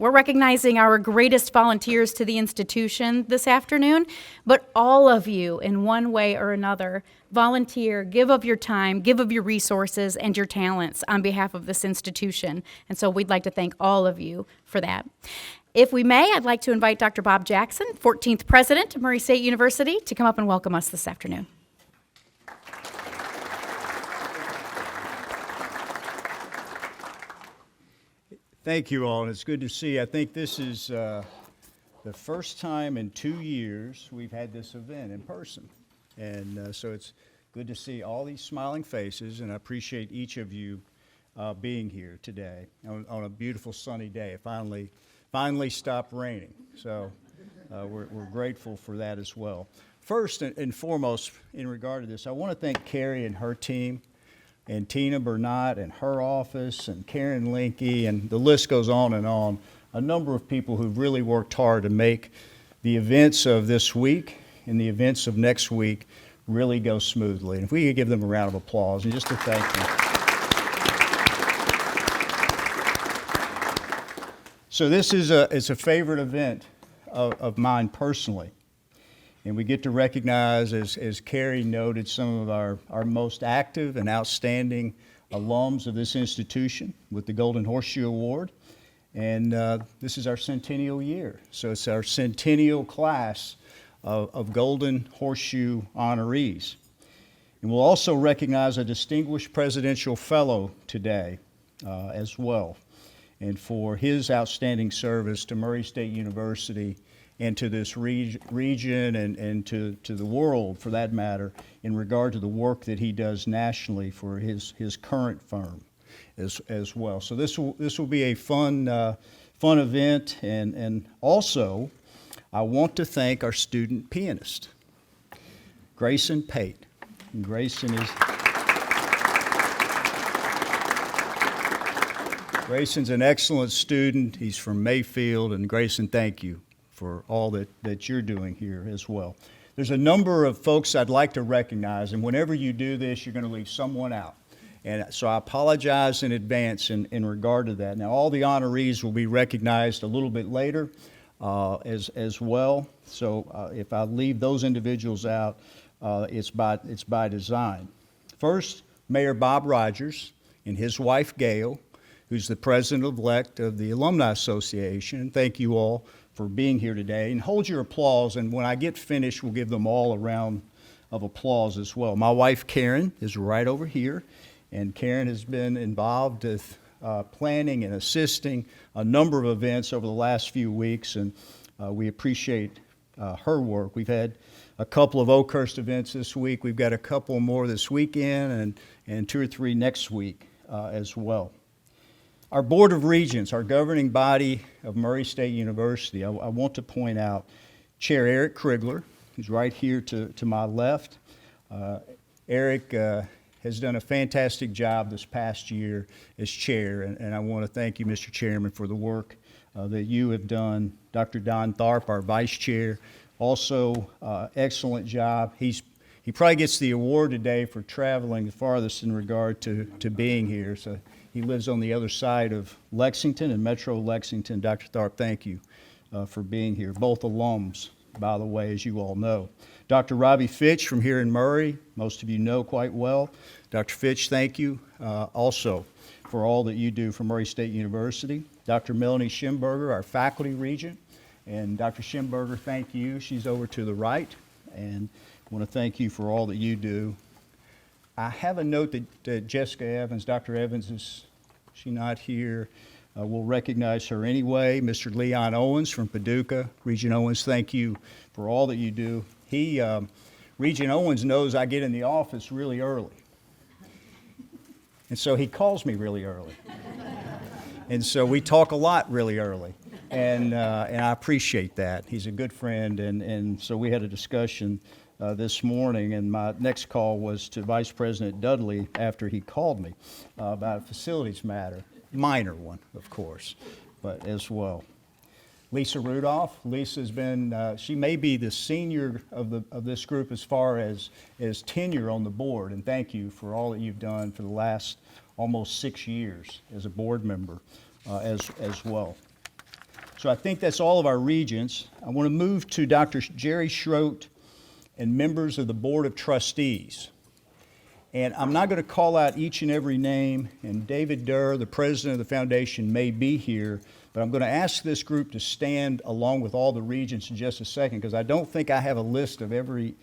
We're recognizing our greatest volunteers to the institution this afternoon, but all of you, in one way or another, volunteer, give of your time, give of your resources and your talents on behalf of this institution. And so we'd like to thank all of you for that. If we may, I'd like to invite Dr. Bob Jackson, 14th President of Murray State University, to come up and welcome us this afternoon. Thank you all, and it's good to see. I think this is the first time in 2 years we've had this event in person. And so it's good to see all these smiling faces, and I appreciate each of you being here today on a beautiful sunny day. It finally stopped raining, so we're grateful for that as well. First and foremost, in regard to this, I want to thank Carrie and her team, and Tina Burnett and her office, and Karen Linke, and the list goes on, a number of people who've really worked hard to make the events of this week and the events of next week really go smoothly. And if we could give them a round of applause, and just to thank them. So this is a favorite event of mine personally. And we get to recognize, as Carrie noted, some of our most active and outstanding alums of this institution with the Golden Horseshoe Award. And this is our centennial year. So it's our centennial class of Golden Horseshoe honorees. And we'll also recognize a distinguished presidential fellow today as well, and for his outstanding service to Murray State University and to this region and to the world, for that matter, in regard to the work that he does nationally for his current firm as well. So this will be a fun event, and also I want to thank our student pianist, Grayson Pate. And Grayson's an excellent student. He's from Mayfield, and Grayson, thank you for all that you're doing here as well. There's a number of folks I'd like to recognize, and whenever you do this, you're going to leave someone out. And so I apologize in advance in regard to that. Now, all the honorees will be recognized a little bit later as well. So if I leave those individuals out, it's by design. First, Mayor Bob Rogers and his wife, Gail, who's the president-elect of the Alumni Association. Thank you all for being here today. And hold your applause, and when I get finished, we'll give them all a round of applause as well. My wife, Karen, is right over here, and Karen has been involved with planning and assisting a number of events over the last few weeks, and we appreciate her work. We've had a couple of Oakhurst events this week. We've got a couple more this weekend and 2 or 3 next week as well. Our Board of Regents, our governing body of Murray State University, I want to point out Chair Eric Krigler, who's right here to my left. Eric has done a fantastic job this past year as chair, and I want to thank you, Mr. Chairman, for the work that you have done. Dr. Don Tharp, our vice chair, also excellent job. He probably gets the award today for traveling the farthest in regard to being here. So he lives on the other side of Lexington and Metro Lexington. Dr. Tharp, thank you for being here. Both alums, by the way, as you all know. Dr. Robbie Fitch from here in Murray, most of you know quite well. Dr. Fitch, thank you also for all that you do for Murray State University. Dr. Melanie Schimberger, our faculty regent. And Dr. Schimberger, thank you. She's over to the right. And I want to thank you for all that you do. I have a note that Jessica Evans, Dr. Evans, is she not here? We'll recognize her anyway. Mr. Leon Owens from Paducah. Regent Owens, thank you for all that you do. Regent Owens knows I get in the office really early. And so he calls me really early. And so we talk a lot really early. And I appreciate that. He's a good friend. And so we had a discussion this morning, and my next call was to Vice President Dudley after he called me about a facilities matter, minor one, of course, but as well. Lisa Rudolph. Lisa's been, she may be the senior of this group as far as tenure on the board, and thank you for all that you've done for the last almost 6 years as a board member as well. So I think that's all of our regents. I want to move to Dr. Jerry Schroedt and members of the Board of Trustees. And I'm not going to call out each and every name, and David Durr, the president of the foundation, may be here, but I'm going to ask this group to stand along with all the regents in just a second, because I don't think I have a list of every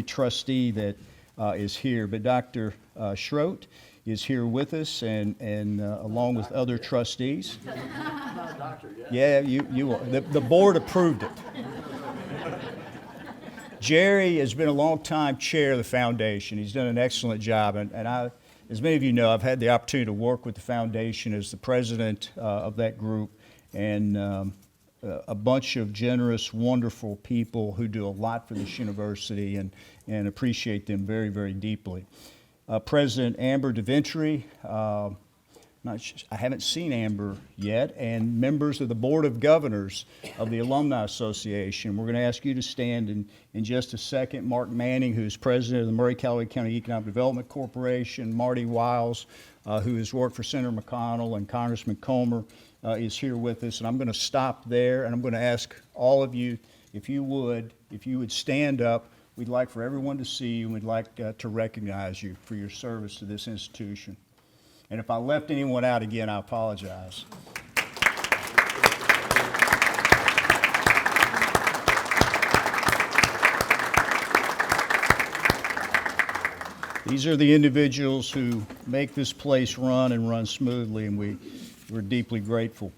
trustee that is here. But Dr. Schroedt is here with us, and along with other trustees. I'm not a doctor yet. Yeah, you are. The board approved it. Jerry has been a long-time chair of the foundation. He's done an excellent job, and I, as many of you know, I've had the opportunity to work with the foundation as the president of that group, and a bunch of generous, wonderful people who do a lot for this university, and appreciate them very, very deeply. President Amber DeVentry, I haven't seen Amber yet, and members of the Board of Governors of the Alumni Association. We're going to ask you to stand in just a second. Mark Manning, who's president of the Murray-Callaway County Economic Development Corporation. Marty Wiles, who has worked for Senator McConnell and Congressman Comer, is here with us. And I'm going to stop there, and I'm going to ask all of you, if you would stand up. We'd like for everyone to see you, and we'd like to recognize you for your service to this institution. And if I left anyone out again, I apologize. These are the individuals who make this place run and run smoothly, and we're deeply grateful.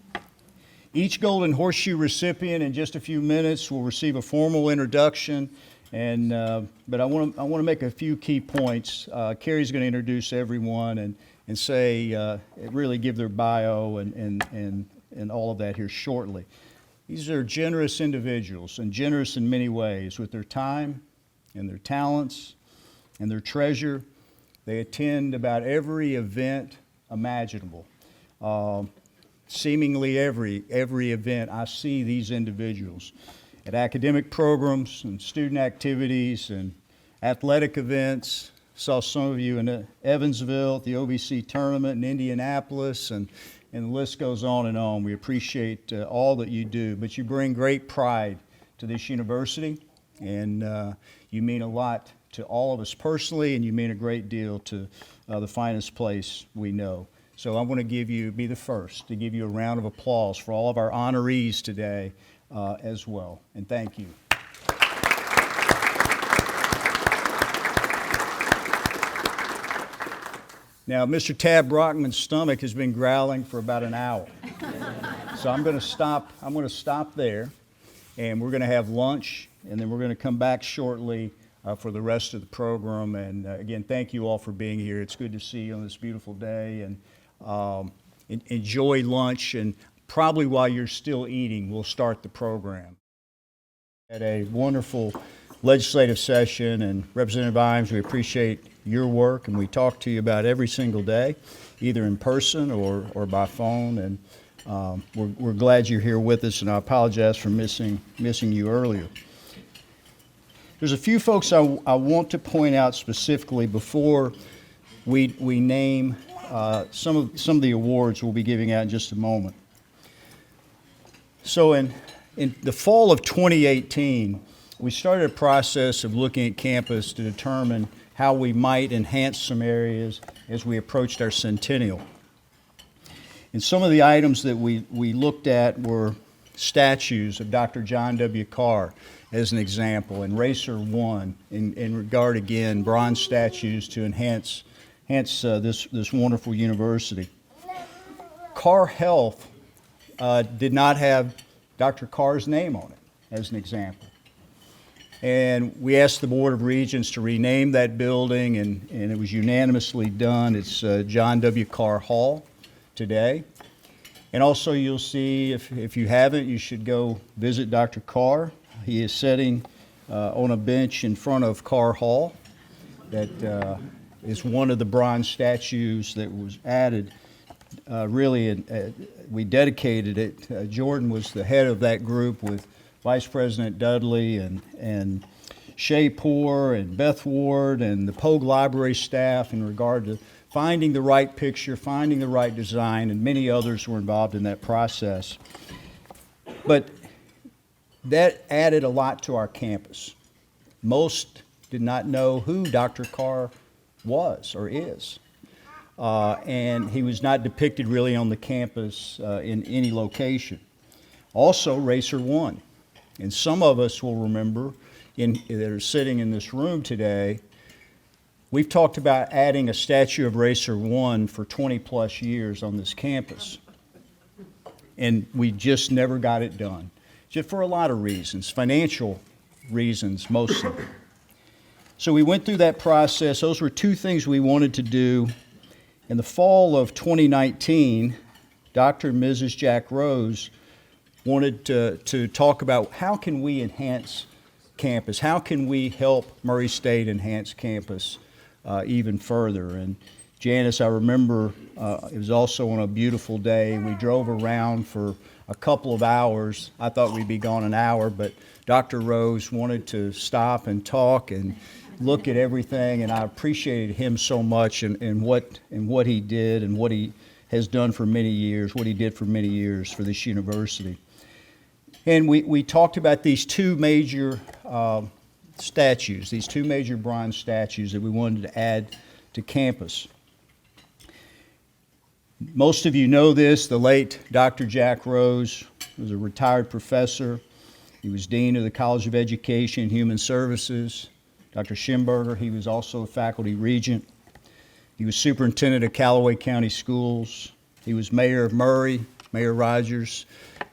Each Golden Horseshoe recipient in just a few minutes will receive a formal introduction. But I want to make a few key points. Carrie's going to introduce everyone and say, really give their bio and all of that here shortly. These are generous individuals, and generous in many ways, with their time and their talents and their treasure. They attend about every event imaginable. Seemingly every event, I see these individuals at academic programs and student activities and athletic events. Saw some of you in Evansville at the OVC tournament in Indianapolis, and the list goes on and on. We appreciate all that you do, but you bring great pride to this university, and you mean a lot to all of us personally, and you mean a great deal to the finest place we know. So I want to be the first to give you a round of applause for all of our honorees today as well, and thank you. Now, Mr. Tab Brockman's stomach has been growling for about an hour, so I'm going to stop there, and we're going to have lunch, and then we're going to come back shortly for the rest of the program. And again, thank you all for being here. It's good to see you on this beautiful day, and enjoy lunch, and probably while you're still eating, we'll start the program. Had a wonderful legislative session, and Representative Imes, we appreciate your work, and we talk to you about every single day, either in person or by phone, and we're glad you're here with us, and I apologize for missing you earlier. There's a few folks I want to point out specifically before we name some of the awards we'll be giving out in just a moment. So in the fall of 2018, we started a process of looking at campus to determine how we might enhance some areas as we approached our centennial. And some of the items that we looked at were statues of Dr. John W. Carr, as an example, and Racer 1, in regard, again, bronze statues to enhance this wonderful university. Carr Health did not have Dr. Carr's name on it, as an example. And we asked the Board of Regents to rename that building, and it was unanimously done. It's John W. Carr Hall today. And also you'll see, if you haven't, you should go visit Dr. Carr. He is sitting on a bench in front of Carr Hall. That is one of the bronze statues that was added. We dedicated it. Jordan was the head of that group with Vice President Dudley and Shay Poore and Beth Ward and the Pogue Library staff in regard to finding the right picture, finding the right design, and many others were involved in that process. But that added a lot to our campus. Most did not know who Dr. Carr was or is. And he was not depicted really on the campus in any location. Also, Racer One. And some of us will remember that are sitting in this room today, we've talked about adding a statue of Racer One for 20 plus years on this campus. And we just never got it done. Just for a lot of reasons, financial reasons mostly. So we went through that process. Those were two things we wanted to do. In the fall of 2019, Dr. and Mrs. Jack Rose wanted to talk about how can we enhance campus? How can we help Murray State enhance campus even further? And Janice, I remember it was also on a beautiful day. We drove around for a couple of hours. I thought we'd be gone an hour, but Dr. Rose wanted to stop and talk and look at everything, and I appreciated him so much and what he did and what he has done for many years, what he did for many years for this university. And we talked about these two major statues, these two major bronze statues that we wanted to add to campus. Most of you know this, the late Dr. Jack Rose was a retired professor. He was Dean of the College of Education and Human Services. Dr. Schimberger, he was also a faculty regent. He was superintendent of Callaway County Schools. He was mayor of Murray, Mayor Rogers,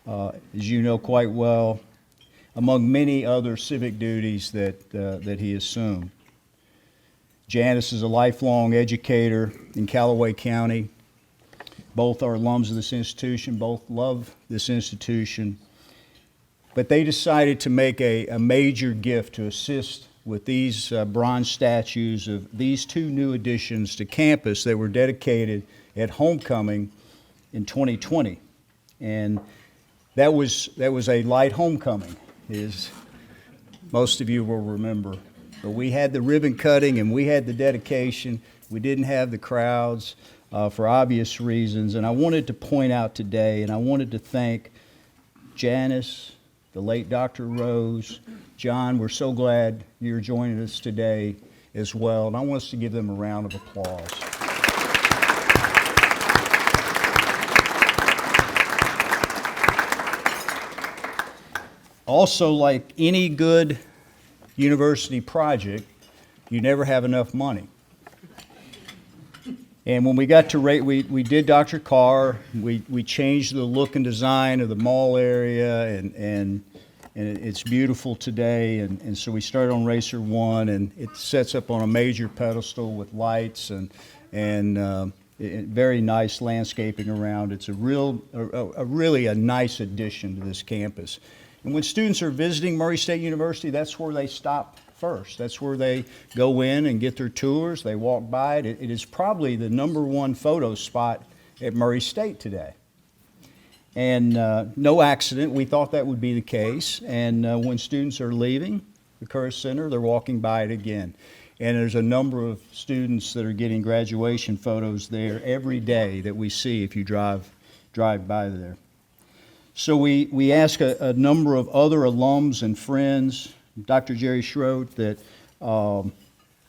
as you know quite well, among many other civic duties that he assumed. Janice is a lifelong educator in Callaway County. Both are alums of this institution, both love this institution. But they decided to make a major gift to assist with these bronze statues of these two new additions to campus that were dedicated at homecoming in 2020. And that was a light homecoming, as most of you will remember. But we had the ribbon cutting and we had the dedication. We didn't have the crowds. For obvious reasons, and I wanted to point out today, and I wanted to thank Janice, the late Dr. Rose, John, we're so glad you're joining us today as well, and I want us to give them a round of applause. Also, like any good university project, you never have enough money. And when we got to we did Dr. Carr. We changed the look and design of the mall area, and it's beautiful today. And so we started on Racer One, and it sets up on a major pedestal with lights and very nice landscaping around. It's really a nice addition to this campus. And when students are visiting Murray State University, that's where they stop first. That's where they go in and get their tours. They walk by it. It is probably the #1 photo spot at Murray State today. And no accident, we thought that would be the case. And when students are leaving the Curtis Center, they're walking by it again. And there's a number of students that are getting graduation photos there every day that we see if you drive by there. So we ask a number of other alums and friends, Dr. Jerry Schroedt, that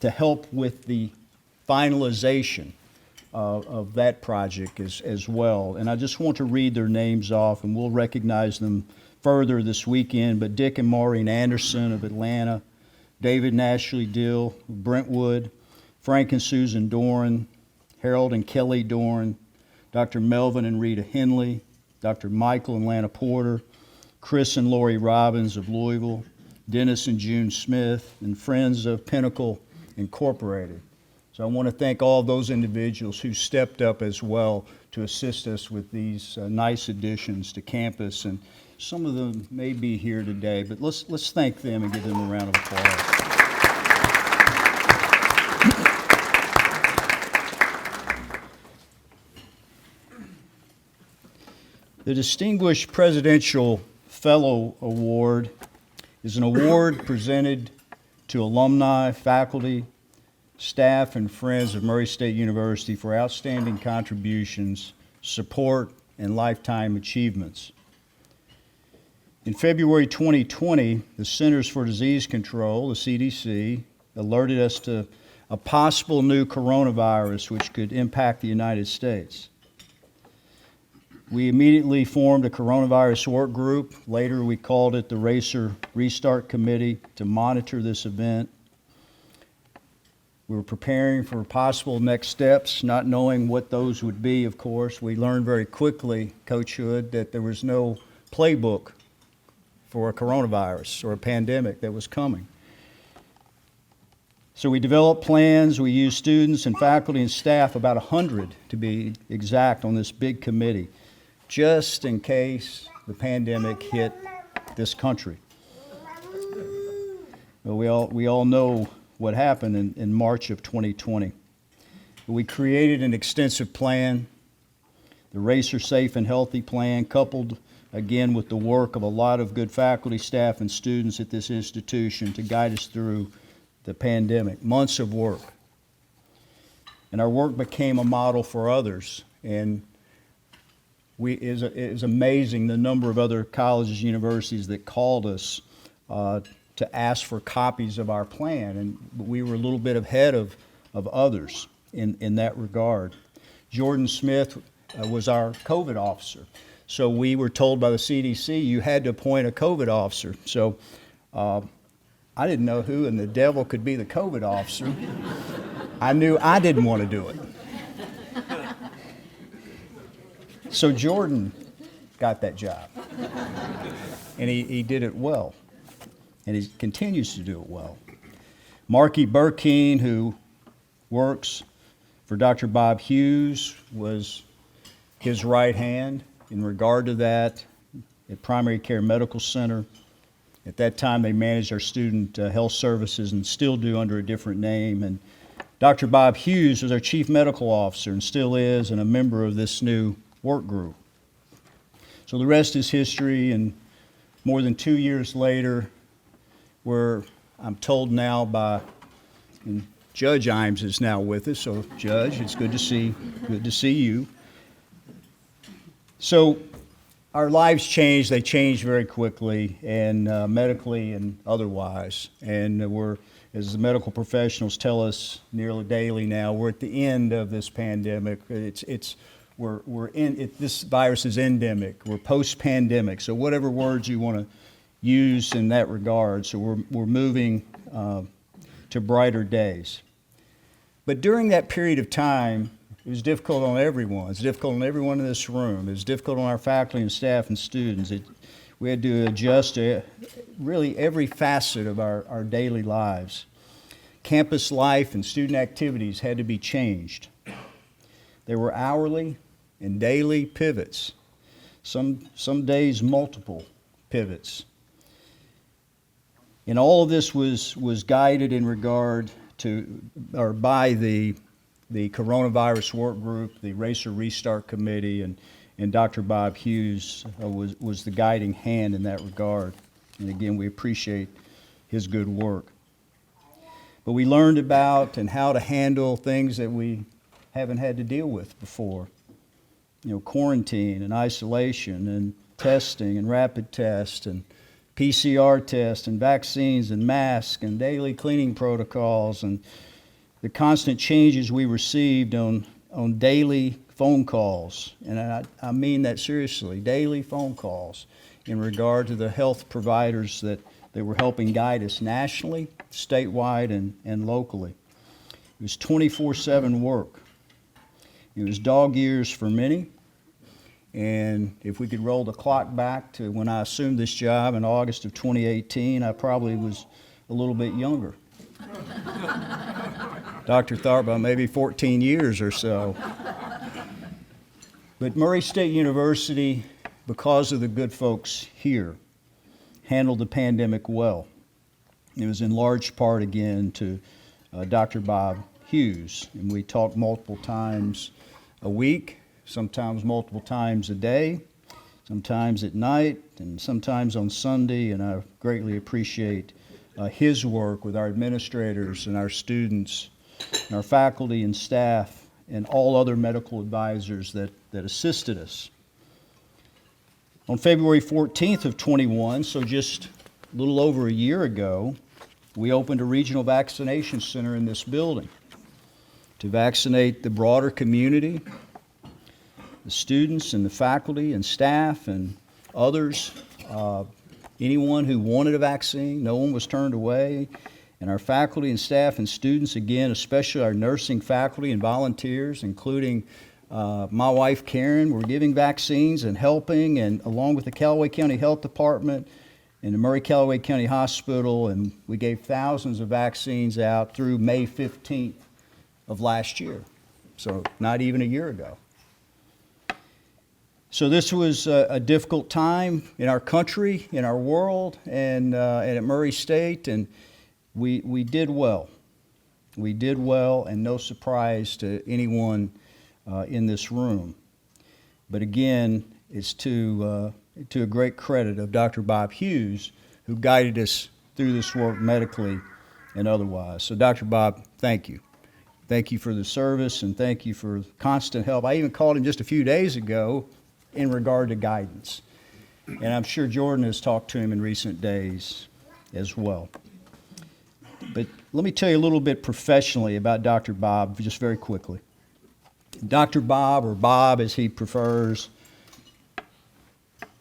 to help with the finalization of that project as well. And I just want to read their names off, and we'll recognize them further this weekend. But Dick and Maureen Anderson of Atlanta, David and Ashley Dill of Brentwood, Frank and Susan Doran, Harold and Kelly Doran, Dr. Melvin and Rita Henley, Dr. Michael and Lana Porter, Chris and Lori Robbins of Louisville, Dennis and June Smith, and Friends of Pinnacle Incorporated. So I want to thank all of those individuals who stepped up as well to assist us with these nice additions to campus. And some of them may be here today, but let's thank them and give them a round of applause. The Distinguished Presidential Fellow Award is an award presented to alumni, faculty, staff, and friends of Murray State University for outstanding contributions, support, and lifetime achievements. In February 2020, the Centers for Disease Control, the CDC, alerted us to a possible new coronavirus which could impact the United States. We immediately formed a coronavirus work group. Later, we called it the Racer Restart Committee to monitor this event. We were preparing for possible next steps, not knowing what those would be, of course. We learned very quickly, Coach Hood, that there was no playbook for a coronavirus or a pandemic that was coming. So we developed plans. We used students and faculty and staff, about 100 to be exact, on this big committee, just in case the pandemic hit this country. Well, we all know what happened in March of 2020. We created an extensive plan, the Racer Safe and Healthy plan, coupled again with the work of a lot of good faculty, staff, and students at this institution to guide us through the pandemic. Months of work. And our work became a model for others. And it is amazing the number of other colleges, universities that called us to ask for copies of our plan, and we were a little bit ahead of others in that regard. Jordan Smith was our COVID officer, so we were told by the CDC you had to appoint a COVID officer. So I didn't know who in the devil could be the COVID officer. I knew I didn't want to do it. So Jordan got that job, and he did it well. And he continues to do it well. Marky Burkeen, who works for Dr. Bob Hughes, was his right hand in regard to that at Primary Care Medical Center. At that time, they managed our student health services and still do under a different name. And Dr. Bob Hughes was our chief medical officer and still is, and a member of this new work group. So the rest is history, and more than 2 years later, where I'm told now by, and Judge Imes is now with us, so Judge, it's good to see you. So our lives changed. They changed very quickly, and medically and otherwise. And we're, as the medical professionals tell us nearly daily now, we're at the end of this pandemic. This virus is endemic. We're post-pandemic. So whatever words you want to use in that regard. So we're moving to brighter days. But during that period of time, it was difficult on everyone. It's difficult on everyone in this room. It was difficult on our faculty and staff and students. We had to adjust to really every facet of our daily lives. Campus life and student activities had to be changed. There were hourly and daily pivots, some days multiple pivots. And all of this was guided in regard to, or by the coronavirus work group, the Racer Restart Committee, and Dr. Bob Hughes was the guiding hand in that regard. And again, we appreciate his good work. But we learned about and how to handle things that we haven't had to deal with before. You know, quarantine and isolation and testing and rapid tests and PCR tests and vaccines and masks and daily cleaning protocols and the constant changes we received on daily phone calls. And I mean that seriously, daily phone calls in regard to the health providers that were helping guide us nationally, statewide, and locally. It was 24/7 work. It was dog years for many. And if we could roll the clock back to when I assumed this job in August of 2018, I probably was a little bit younger. Doctor thought about maybe 14 years or so. But Murray State University, because of the good folks here, handled the pandemic well. It was in large part, again, to Dr. Bob Hughes. And we talked multiple times a week, sometimes multiple times a day, sometimes at night, and sometimes on Sunday, and I greatly appreciate his work with our administrators and our students, and our faculty and staff, and all other medical advisors that assisted us. On February 14th of 21, so just a little over a year ago, we opened a regional vaccination center in this building to vaccinate the broader community, the students and the faculty and staff and others, anyone who wanted a vaccine. No one was turned away. And our faculty and staff and students, again, especially our nursing faculty and volunteers, including my wife Karen, were giving vaccines and helping, and along with the Callaway County Health Department and the Murray-Callaway County Hospital, and we gave thousands of vaccines out through May 15th of last year, so not even a year ago. So this was a difficult time in our country, in our world, and at Murray State, and we did well. We did well, and no surprise to anyone in this room. But again, it's to a great credit of Dr. Bob Hughes, who guided us through this work medically and otherwise. So Dr. Bob, thank you. Thank you for the service, and thank you for constant help. I even called him just a few days ago in regard to guidance. And I'm sure Jordan has talked to him in recent days as well. But let me tell you a little bit professionally about Dr. Bob, just very quickly. Dr. Bob, or Bob as he prefers,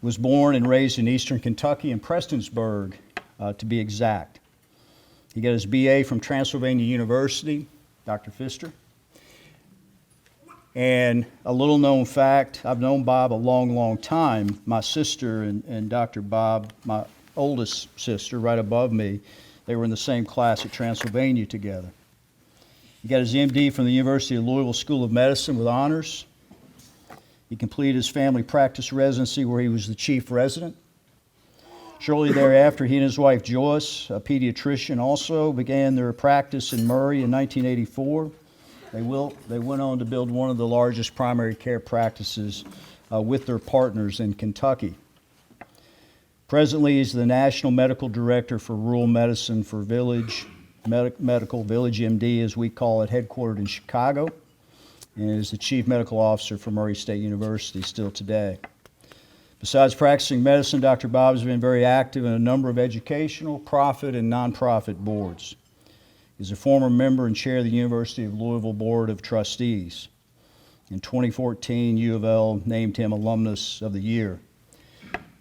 was born and raised in eastern Kentucky, in Prestonsburg, to be exact. He got his BA from Transylvania University, Dr. Pfister. And a little known fact, I've known Bob a long, long time. My sister and Dr. Bob, my oldest sister right above me, they were in the same class at Transylvania together. He got his MD from the University of Louisville School of Medicine with honors. He completed his family practice residency where he was the chief resident. Shortly thereafter, he and his wife Joyce, a pediatrician, also began their practice in Murray in 1984. They went on to build one of the largest primary care practices with their partners in Kentucky. Presently, he's the National Medical Director for Rural Medicine for Village Medical, Village MD as we call it, headquartered in Chicago, and is the Chief Medical Officer for Murray State University still today. Besides practicing medicine, Dr. Bob has been very active in a number of educational, profit, and nonprofit boards. He's a former member and chair of the University of Louisville Board of Trustees. In 2014, U of L named him Alumnus of the Year.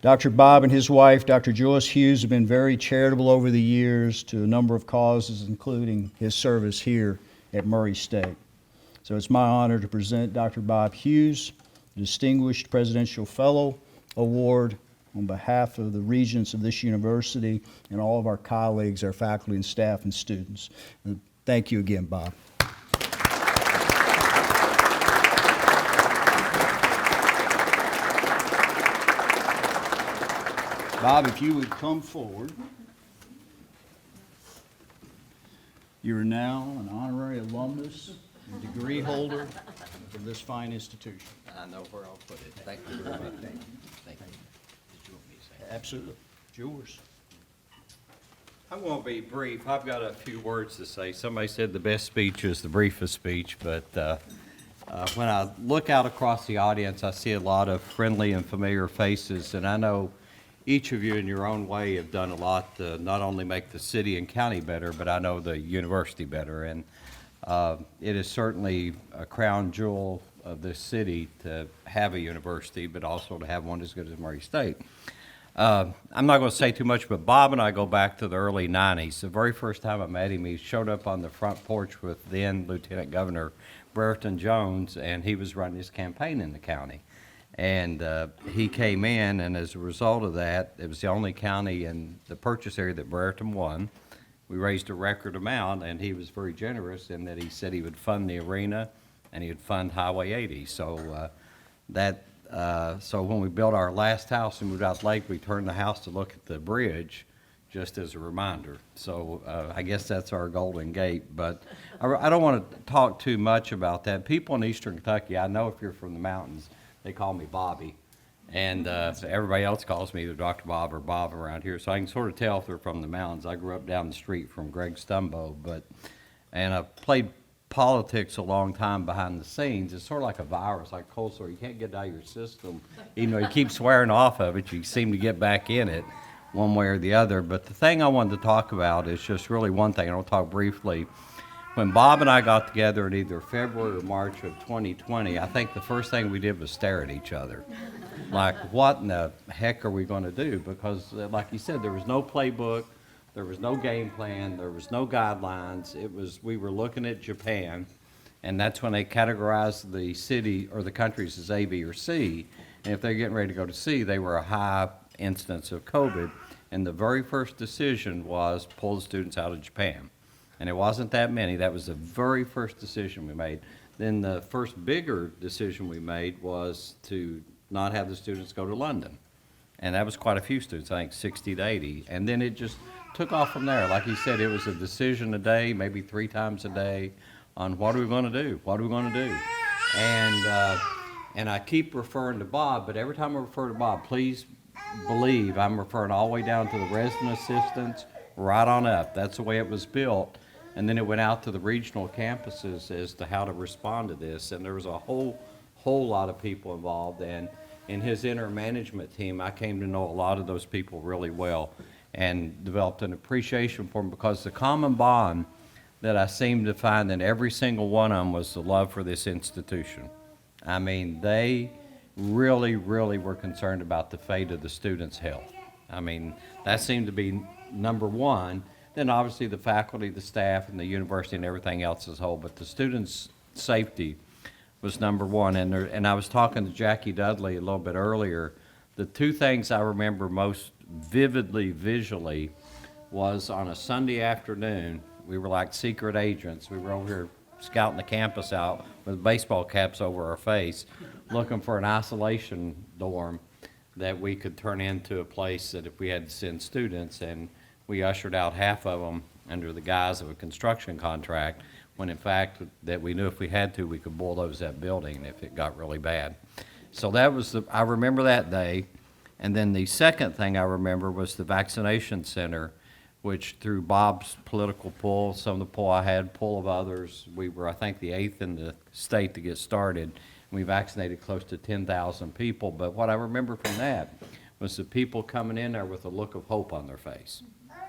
Dr. Bob and his wife, Dr. Joyce Hughes, have been very charitable over the years to a number of causes, including his service here at Murray State. So it's my honor to present Dr. Bob Hughes, Distinguished Presidential Fellow Award on behalf of the regents of this university and all of our colleagues, our faculty and staff and students. And thank you again, Bob. Bob, if you would come forward. You are now an honorary alumnus and degree holder of this fine institution. I know where I'll put it. Thank you very much. Thank you. Thank you. Did you want me to say? Absolutely. It's yours. I'm going to be brief. I've got a few words to say. Somebody said the best speech is the briefest speech, but when I look out across the audience, I see a lot of friendly and familiar faces, and I know each of you in your own way have done a lot to not only make the city and county better, but I know the university better. And it is certainly a crown jewel of this city to have a university, but also to have one as good as Murray State. I'm not going to say too much, but Bob and I go back to the early 90s. The very first time I met him, he showed up on the front porch with then Lieutenant Governor Brereton Jones, and he was running his campaign in the county. And he came in, and as a result of that, it was the only county in the purchase area that Brereton won. We raised a record amount, and he was very generous in that he said he would fund the arena and he would fund Highway 80. So so when we built our last house and moved out lake, we turned the house to look at the bridge, just as a reminder. So I guess that's our golden gate. But I don't want to talk too much about that. People in eastern Kentucky, I know if you're from the mountains, they call me Bobby. And so everybody else calls me either Dr. Bob or Bob around here. So I can sort of tell if they're from the mountains. I grew up down the street from Greg Stumbo. And I played politics a long time behind the scenes. It's sort of like a virus, like cold sore. You can't get it out of your system. Even though you keep swearing off of it, you seem to get back in it one way or the other. But the thing I wanted to talk about is just really one thing, and I'll talk briefly. When Bob and I got together in either February or March of 2020, I think the first thing we did was stare at each other. Like, what in the heck are we going to do? Because, like you said, there was no playbook, there was no game plan, there was no guidelines. We were looking at Japan, and that's when they categorized the city or the countries as A, B, or C. And if they're getting ready to go to C, they were a high instance of COVID. And the very first decision was pull the students out of Japan. And it wasn't that many. That was the very first decision we made. Then the first bigger decision we made was to not have the students go to London. And that was quite a few students, I think 60 to 80. And then it just took off from there. Like you said, it was a decision a day, maybe 3 times a day, on what are we going to do? What are we going to do? And I keep referring to Bob, but every time I refer to Bob, please believe I'm referring all the way down to the resident assistants, right on up. That's the way it was built. And then it went out to the regional campuses as to how to respond to this. And there was a whole lot of people involved. And in his management team, I came to know a lot of those people really well and developed an appreciation for them, because the common bond that I seemed to find in every single one of them was the love for this institution. I mean, they really, really were concerned about the fate of the students' health. I mean, that seemed to be number one. Then obviously the faculty, the staff, and the university and everything else as a whole, but the students' safety was number one. And I was talking to Jackie Dudley a little bit earlier. The 2 things I remember most vividly, visually, was on a Sunday afternoon. We were like secret agents. We were over here scouting the campus out with baseball caps over our face, looking for an isolation dorm that we could turn into a place that if we had to send students, and we ushered out half of them under the guise of a construction contract, when in fact that we knew if we had to, we could bulldoze that building if it got really bad. So that was I remember that day. And then the second thing I remember was the Vaccination Center, which through Bob's political pull, some of the pull I had, pull of others, we were, I think, the 8th in the state to get started. We vaccinated close to 10,000 people. But what I remember from that was the people coming in there with a look of hope on their face.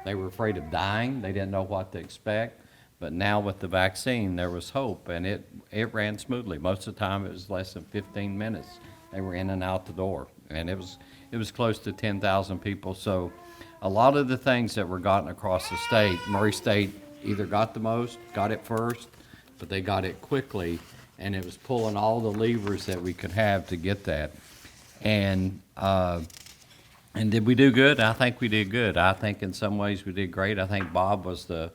They were afraid of dying. They didn't know what to expect. But now with the vaccine, there was hope, and it ran smoothly. Most of the time, it was less than 15 minutes. They were in and out the door, and it was close to 10,000 people. So a lot of the things that were gotten across the state, Murray State either got the most, got it first, but they got it quickly, and it was pulling all the levers that we could have to get that. And did we do good? I think we did good. I think in some ways we did great. I think Bob was the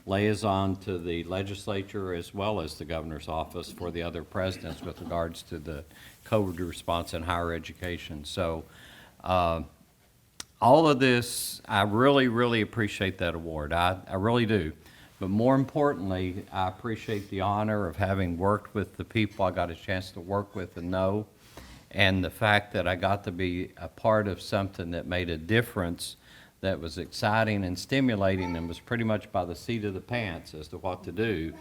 liaison to the legislature as well as the governor's office for the other presidents with regards to the COVID response in higher education. So all of this, I really, really appreciate that award. I really do. But more importantly, I appreciate the honor of having worked with the people I got a chance to work with and know, and the fact that I got to be a part of something that made a difference, that was exciting and stimulating, and was pretty much by the seat of the pants as to what to do,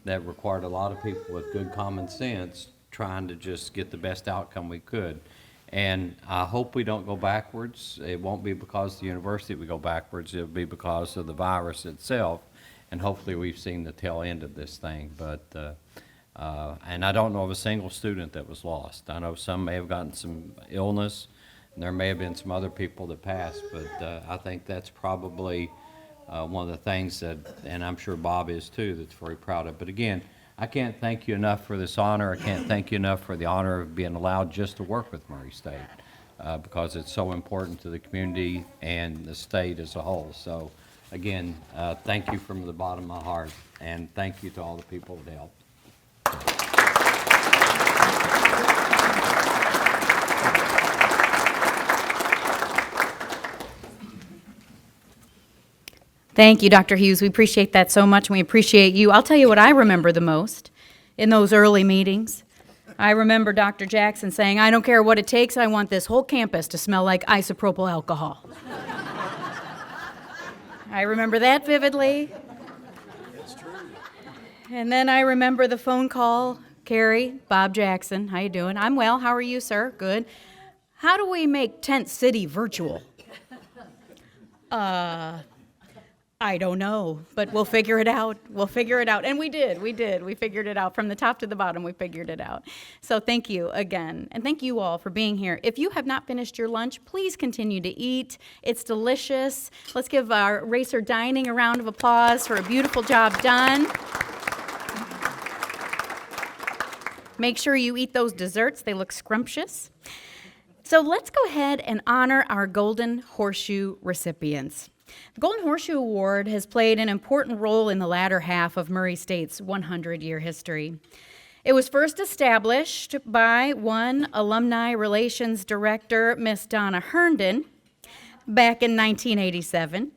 that required a lot of people with good common sense trying to just get the best outcome we could. And I hope we don't go backwards. It won't be because of the university we go backwards. It'll be because of the virus itself. And hopefully we've seen the tail end of this thing. But and I don't know of a single student that was lost. I know some may have gotten some illness, and there may have been some other people that passed. But I think that's probably one of the things that, and I'm sure Bob is too, that's very proud of. But again, I can't thank you enough for this honor. I can't thank you enough for the honor of being allowed just to work with Murray State, because it's so important to the community and the state as a whole. So again, thank you from the bottom of my heart, and thank you to all the people that helped. Thank you, Dr. Hughes. We appreciate that so much, and we appreciate you. I'll tell you what I remember the most in those early meetings. I remember Dr. Jackson saying, "I don't care what it takes, I want this whole campus to smell like isopropyl alcohol." I remember that vividly. It's true. And then I remember the phone call. Carrie, Bob Jackson, how you doing? I'm well. How are you, sir? Good. How do we make Tent City virtual? I don't know, but we'll figure it out. We'll figure it out. And we did. We figured it out. From the top to the bottom, we figured it out. So thank you again. And thank you all for being here. If you have not finished your lunch, please continue to eat. It's delicious. Let's give our Racer Dining a round of applause for a beautiful job done. Make sure you eat those desserts. They look scrumptious. So let's go ahead and honor our Golden Horseshoe recipients. The Golden Horseshoe Award has played an important role in the latter half of Murray State's 100-year history. It was first established by one Alumni Relations Director, Miss Donna Herndon, back in 1987.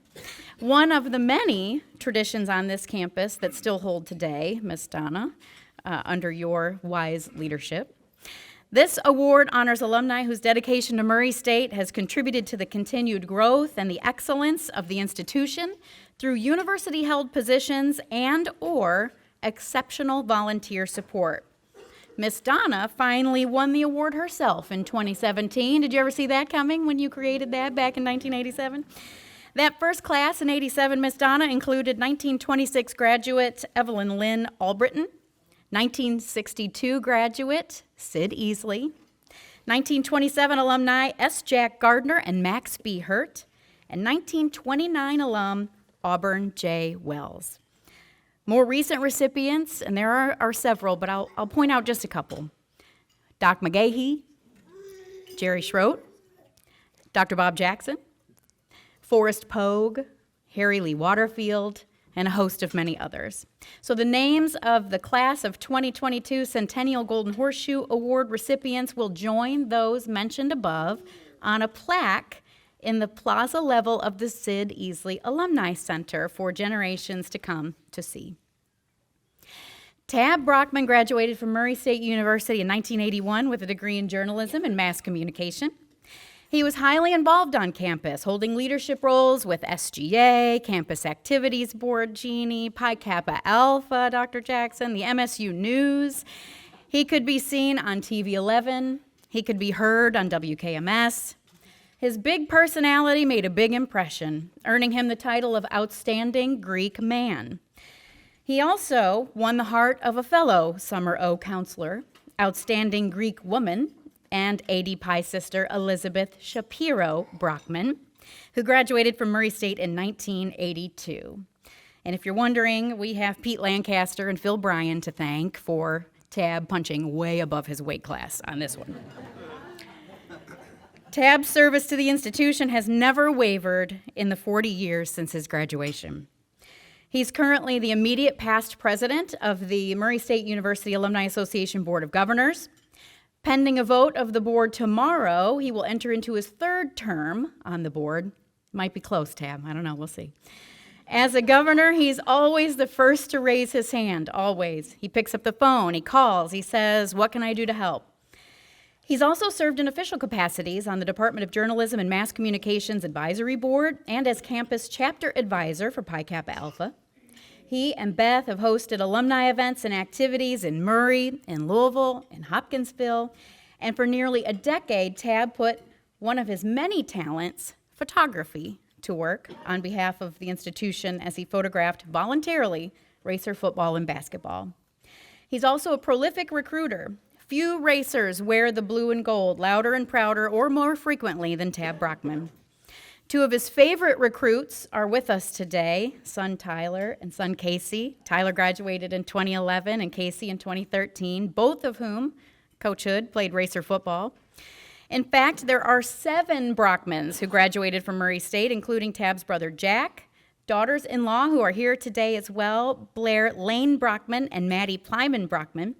One of the many traditions on this campus that still hold today, Miss Donna, under your wise leadership. This award honors alumni whose dedication to Murray State has contributed to the continued growth and the excellence of the institution through university-held positions and/or exceptional volunteer support. Miss Donna finally won the award herself in 2017. Did you ever see that coming when you created that back in 1987? That first class in 87, Miss Donna, included 1926 graduate Evelyn Lynn Albritton, 1962 graduate Sid Easley, 1927 alumni S. Jack Gardner and Max B. Hurt, and 1929 alum Auburn J. Wells. More recent recipients, and there are several, but I'll point out just a couple. Doc McGahee, Jerry Schroat, Dr. Bob Jackson, Forrest Pogue, Harry Lee Waterfield, and a host of many others. So the names of the class of 2022 Centennial Golden Horseshoe Award recipients will join those mentioned above on a plaque in the plaza level of the Sid Easley Alumni Center for generations to come to see. Tab Brockman graduated from Murray State University in 1981 with a degree in journalism and mass communication. He was highly involved on campus, holding leadership roles with SGA, Campus Activities Board, Jeannie, Pi Kappa Alpha, Dr. Jackson, the MSU News. He could be seen on TV 11. He could be heard on WKMS. His big personality made a big impression, earning him the title of Outstanding Greek Man. He also won the heart of a fellow Summer O counselor, Outstanding Greek Woman, and AD Pi sister Elizabeth Shapiro Brockman, who graduated from Murray State in 1982. And if you're wondering, we have Pete Lancaster and Phil Bryan to thank for Tab punching way above his weight class on this one. Tab's service to the institution has never wavered in the 40 years since his graduation. He's currently the immediate past president of the Murray State University Alumni Association Board of Governors. Pending a vote of the board tomorrow, he will enter into his third term on the board. Might be close, Tab. I don't know. We'll see. As a governor, he's always the first to raise his hand, always. He picks up the phone, he calls, he says, "What can I do to help?" He's also served in official capacities on the Department of Journalism and Mass Communications Advisory Board and as campus chapter advisor for Pi Kappa Alpha. He and Beth have hosted alumni events and activities in Murray, in Louisville, in Hopkinsville, and for nearly a decade, Tab put one of his many talents, photography, to work on behalf of the institution as he photographed voluntarily racer football and basketball. He's also a prolific recruiter. Few racers wear the blue and gold louder and prouder or more frequently than Tab Brockman. Two of his favorite recruits are with us today, son Tyler and son Casey. Tyler graduated in 2011 and Casey in 2013, both of whom, Coach Hood, played racer football. In fact, there are 7 Brockmans who graduated from Murray State, including Tab's brother Jack, daughters-in-law who are here today as well, Blair Lane Brockman and Maddie Plyman Brockman.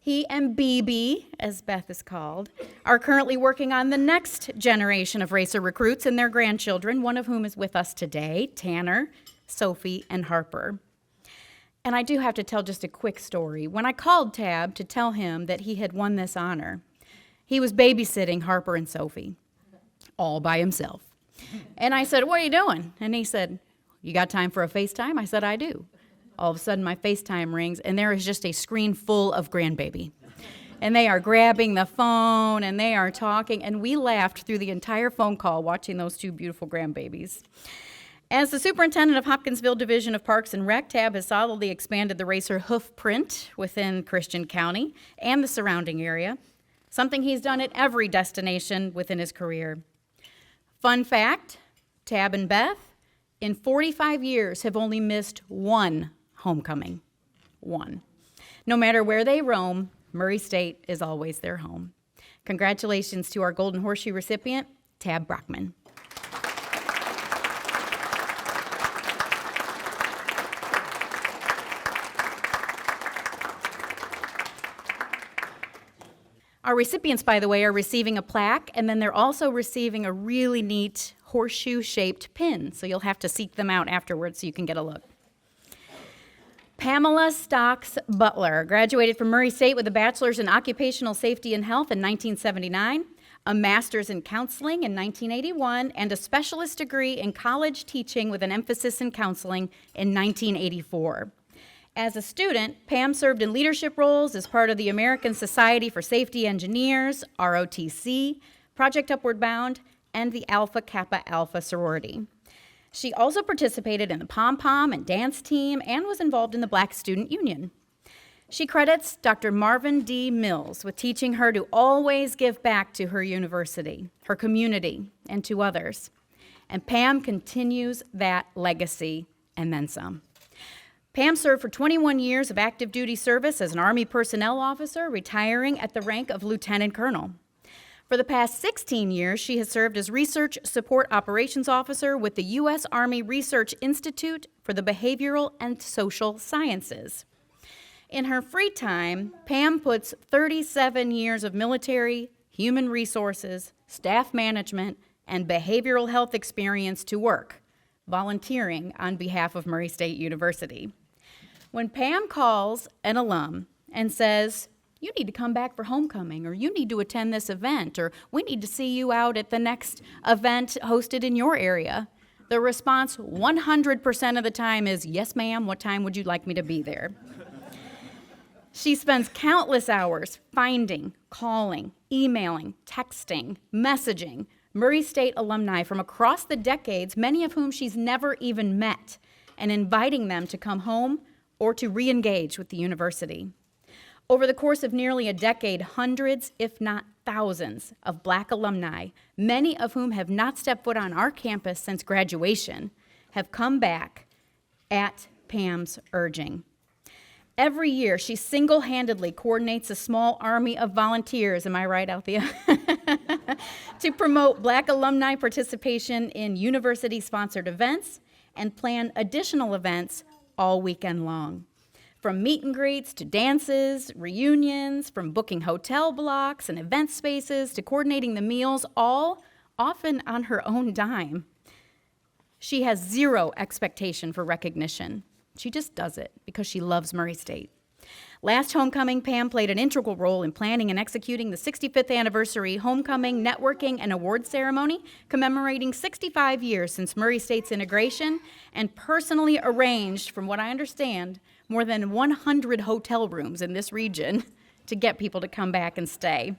He and BB, as Beth is called, are currently working on the next generation of racer recruits and their grandchildren, one of whom is with us today, Tanner, Sophie, and Harper. And I do have to tell just a quick story. When I called Tab to tell him that he had won this honor, he was babysitting Harper and Sophie, all by himself. And I said, "What are you doing?" And he said, "You got time for a FaceTime?" I said, "I do." All of a sudden, my FaceTime rings, and there is just a screen full of grandbaby. And they are grabbing the phone, and they are talking, and we laughed through the entire phone call watching those two beautiful grandbabies. As the superintendent of Hopkinsville Division of Parks and Rec, Tab has solidly expanded the racer hoof print within Christian County and the surrounding area, something he's done at every destination within his career. Fun fact, Tab and Beth, in 45 years, have only missed one homecoming. One. No matter where they roam, Murray State is always their home. Congratulations to our Golden Horseshoe recipient, Tab Brockman. Our recipients, by the way, are receiving a plaque, and then they're also receiving a really neat horseshoe-shaped pin, so you'll have to seek them out afterwards so you can get a look. Pamela Stocks Butler graduated from Murray State with a bachelor's in occupational safety and health in 1979, a master's in counseling in 1981, and a specialist degree in college teaching with an emphasis in counseling in 1984. As a student, Pam served in leadership roles as part of the American Society for Safety Engineers, ROTC, Project Upward Bound, and the Alpha Kappa Alpha sorority. She also participated in the pom-pom and dance team and was involved in the Black Student Union. She credits Dr. Marvin D. Mills with teaching her to always give back to her university, her community, and to others. And Pam continues that legacy and then some. Pam served for 21 years of active duty service as an Army personnel officer, retiring at the rank of lieutenant colonel. For the past 16 years, she has served as Research Support Operations Officer with the U.S. Army Research Institute for the Behavioral and Social Sciences. In her free time, Pam puts 37 years of military, human resources, staff management, and behavioral health experience to work, volunteering on behalf of Murray State University. When Pam calls an alum and says, you need to come back for homecoming, or you need to attend this event, or we need to see you out at the next event hosted in your area, the response 100% of the time is, yes, ma'am, what time would you like me to be there? She spends countless hours finding, calling, emailing, texting, messaging Murray State alumni from across the decades, many of whom she's never even met, and inviting them to come home or to re-engage with the university. Over the course of nearly a decade, hundreds, if not thousands, of Black alumni, many of whom have not stepped foot on our campus since graduation, have come back at Pam's urging. Every year, she single-handedly coordinates a small army of volunteers, am I right, Althea? To promote Black alumni participation in university-sponsored events and plan additional events all weekend long. From meet and greets to dances, reunions, from booking hotel blocks and event spaces to coordinating the meals, all often on her own dime. She has zero expectation for recognition. She just does it because she loves Murray State. Last homecoming, Pam played an integral role in planning and executing the 65th anniversary homecoming, networking, and award ceremony, commemorating 65 years since Murray State's integration, and personally arranged, from what I understand, more than 100 hotel rooms in this region to get people to come back and stay.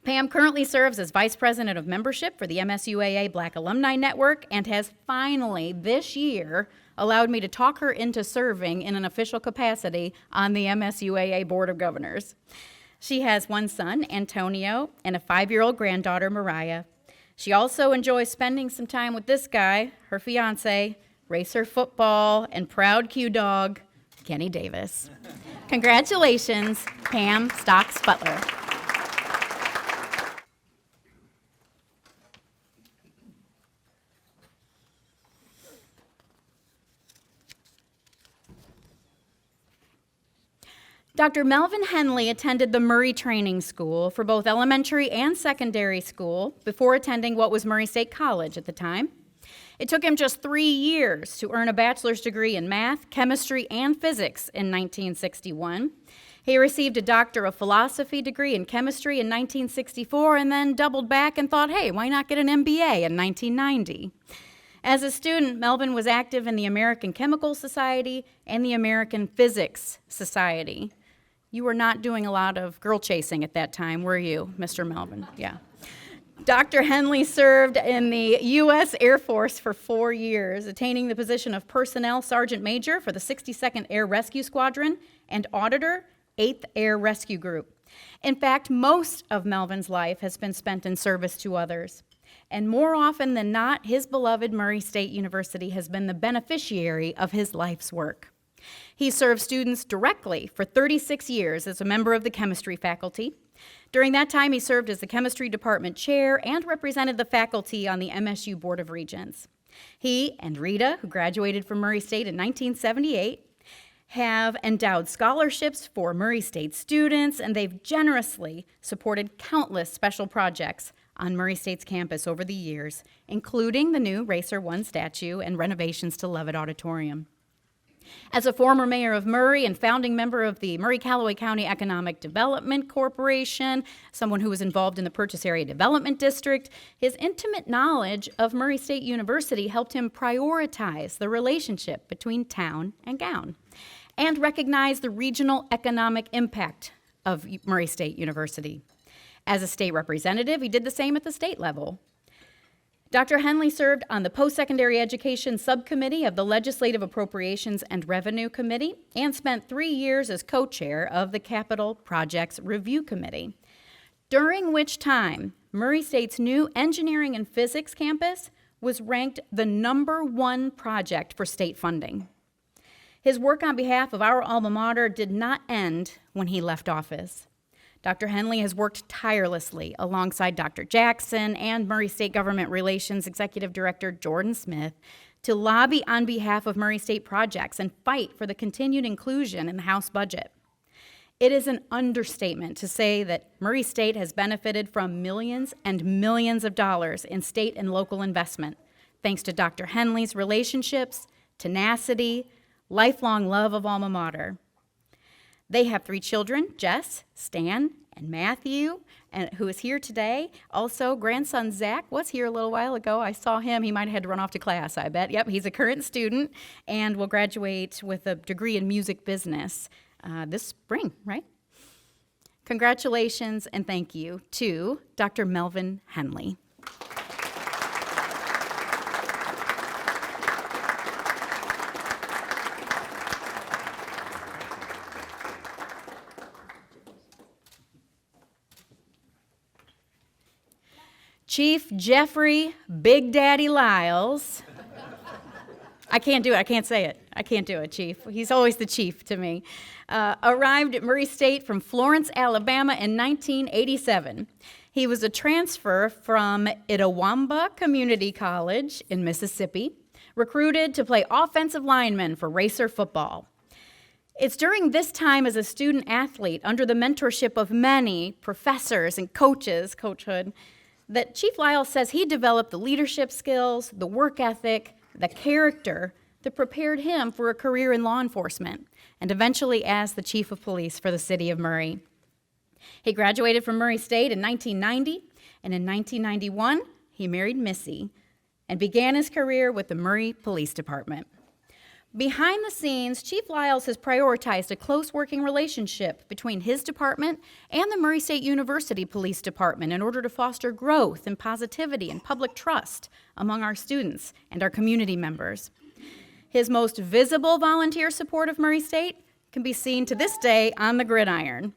Pam currently serves as Vice President of Membership for the MSUAA Black Alumni Network and has finally, this year, allowed me to talk her into serving in an official capacity on the MSUAA Board of Governors. She has one son, Antonio, and a 5-year-old granddaughter, Mariah. She also enjoys spending some time with this guy, her fiance, racer football, and proud Q dog, Kenny Davis. Congratulations, Pam Stocks Butler. Dr. Melvin Henley attended the Murray Training School for both elementary and secondary school before attending what was Murray State College at the time. It took him just 3 years to earn a bachelor's degree in math, chemistry, and physics in 1961. He received a Doctor of Philosophy degree in chemistry in 1964 and then doubled back and thought, hey, why not get an MBA in 1990? As a student, Melvin was active in the American Chemical Society and the American Physics Society. You were not doing a lot of girl chasing at that time, were you, Mr. Melvin? Yeah. Dr. Henley served in the U.S. Air Force for 4 years, attaining the position of Personnel Sergeant Major for the 62nd Air Rescue Squadron and Auditor, 8th Air Rescue Group. In fact, most of Melvin's life has been spent in service to others. And more often than not, his beloved Murray State University has been the beneficiary of his life's work. He served students directly for 36 years as a member of the chemistry faculty. During that time, he served as the chemistry department chair and represented the faculty on the MSU Board of Regents. He and Rita, who graduated from Murray State in 1978, have endowed scholarships for Murray State students, and they've generously supported countless special projects on Murray State's campus over the years, including the new Racer One statue and renovations to Levitt Auditorium. As a former mayor of Murray and founding member of the Murray-Callaway County Economic Development Corporation, someone who was involved in the Purchase Area Development District, his intimate knowledge of Murray State University helped him prioritize the relationship between town and gown and recognize the regional economic impact of Murray State University. As a state representative, he did the same at the state level. Dr. Henley served on the Post-Secondary Education Subcommittee of the Legislative Appropriations and Revenue Committee and spent 3 years as co-chair of the Capital Projects Review Committee, during which time Murray State's new engineering and physics campus was ranked the #1 project for state funding. His work on behalf of our alma mater did not end when he left office. Dr. Henley has worked tirelessly alongside Dr. Jackson and Murray State Government Relations Executive Director Jordan Smith to lobby on behalf of Murray State projects and fight for the continued inclusion in the House budget. It is an understatement to say that Murray State has benefited from millions and millions of dollars in state and local investment, thanks to Dr. Henley's relationships, tenacity, lifelong love of alma mater. They have 3 children, Jess, Stan, and Matthew, and who is here today. Also, grandson Zach was here a little while ago. I saw him. He might have had to run off to class, I bet. Yep, he's a current student and will graduate with a degree in music business this spring, right? Congratulations and thank you to Dr. Melvin Henley. Chief Jeffrey Big Daddy Liles. I can't do it. I can't say it. I can't do it, Chief. He's always the chief to me. Arrived at Murray State from Florence, Alabama in 1987. He was a transfer from Itawamba Community College in Mississippi, recruited to play offensive lineman for Racer football. It's during this time as a student athlete, under the mentorship of many professors and coaches, coachhood, that Chief Liles says he developed the leadership skills, the work ethic, the character that prepared him for a career in law enforcement, and eventually as the chief of police for the city of Murray. He graduated from Murray State in 1990, and in 1991, he married Missy and began his career with the Murray Police Department. Behind the scenes, Chief Liles has prioritized a close working relationship between his department and the Murray State University Police Department in order to foster growth and positivity and public trust among our students and our community members. His most visible volunteer support of Murray State can be seen to this day on the gridiron.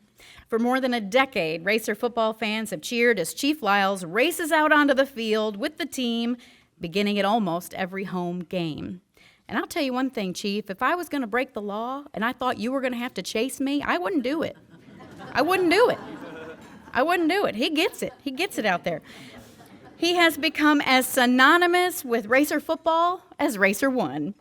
For more than a decade, Racer football fans have cheered as Chief Liles races out onto the field with the team, beginning at almost every home game. And I'll tell you one thing, Chief, if I was going to break the law and I thought you were going to have to chase me, I wouldn't do it. I wouldn't do it. I wouldn't do it. He gets it. He gets it out there. He has become as synonymous with Racer football as Racer One.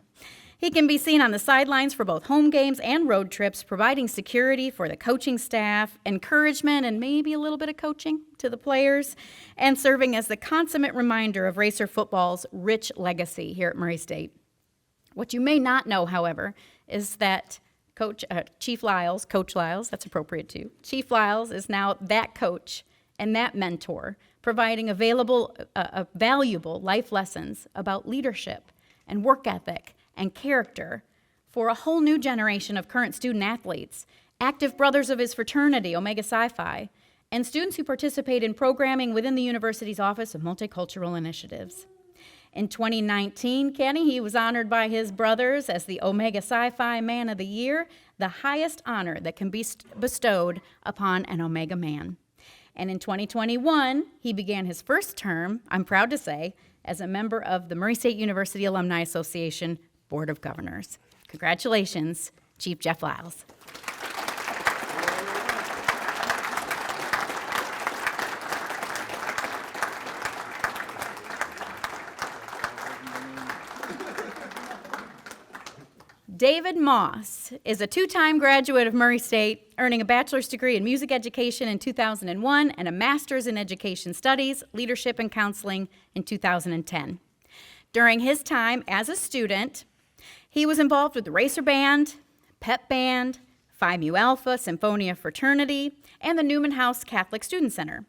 He can be seen on the sidelines for both home games and road trips, providing security for the coaching staff, encouragement, and maybe a little bit of coaching to the players, and serving as the consummate reminder of Racer football's rich legacy here at Murray State. What you may not know, however, is that Chief Liles, Coach Liles, that's appropriate too, Chief Liles is now that coach and that mentor, providing valuable life lessons about leadership and work ethic and character for a whole new generation of current student athletes, active brothers of his fraternity, Omega Psi Phi, and students who participate in programming within the university's Office of Multicultural Initiatives. In 2019, Kenny, he was honored by his brothers as the Omega Psi Phi Man of the Year, the highest honor that can be bestowed upon an Omega man. And in 2021, he began his first term, I'm proud to say, as a member of the Murray State University Alumni Association Board of Governors. Congratulations, Chief Jeff Liles. David Moss is a two-time graduate of Murray State, earning a bachelor's degree in music education in 2001 and a master's in education studies, leadership, and counseling in 2010. During his time as a student, he was involved with the Racer Band, Pep Band, Phi Mu Alpha, Symphonia Fraternity, and the Newman House Catholic Student Center.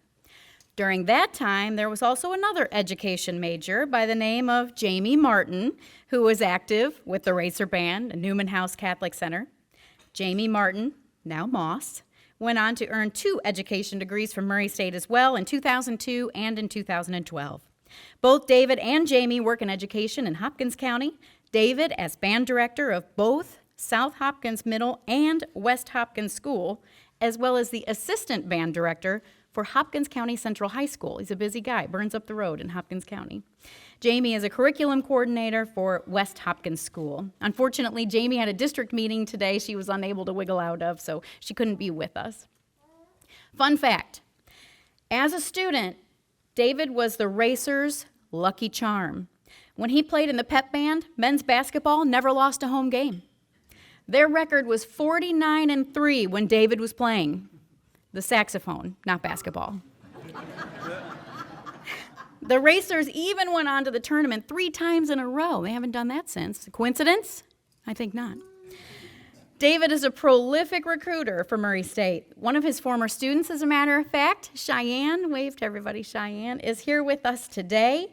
During that time, there was also another education major by the name of Jamie Martin, who was active with the Racer Band and Newman House Catholic Center. Jamie Martin, now Moss, went on to earn 2 education degrees from Murray State as well in 2002 and in 2012. Both David and Jamie work in education in Hopkins County. David as band director of both South Hopkins Middle and West Hopkins School, as well as the assistant band director for Hopkins County Central High School. He's a busy guy, burns up the road in Hopkins County. Jamie is a curriculum coordinator for West Hopkins School. Unfortunately, Jamie had a district meeting today she was unable to wiggle out of, so she couldn't be with us. Fun fact, as a student, David was the Racers' lucky charm. When he played in the pep band, men's basketball never lost a home game. Their record was 49-3 when David was playing. The saxophone, not basketball. The Racers even went on to the tournament 3 times in a row. They haven't done that since. Coincidence? I think not. David is a prolific recruiter for Murray State. One of his former students, as a matter of fact, Cheyenne, wave to everybody, Cheyenne, is here with us today.